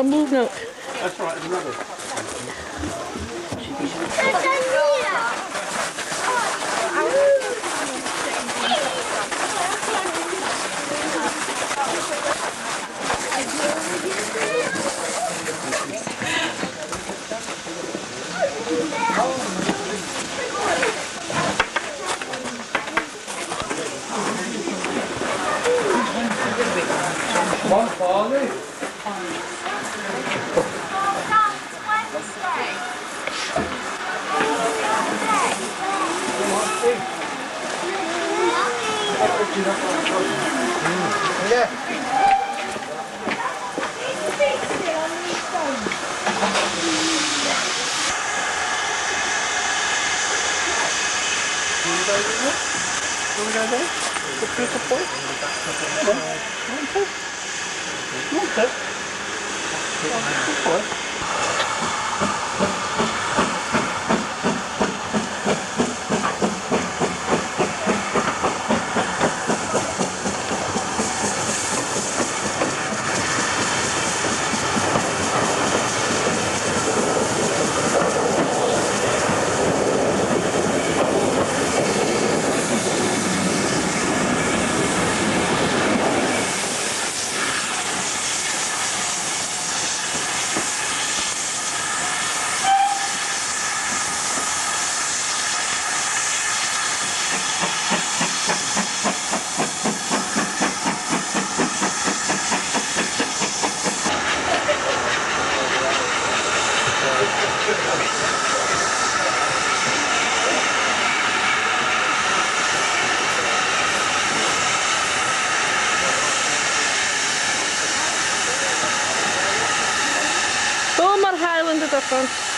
I'll move now. That's right, there's another. One barley. Yeah. Want to go there? The Peter Boy? Come on. Want to? Want to? Good boy. Oh, maar Highland het ervan.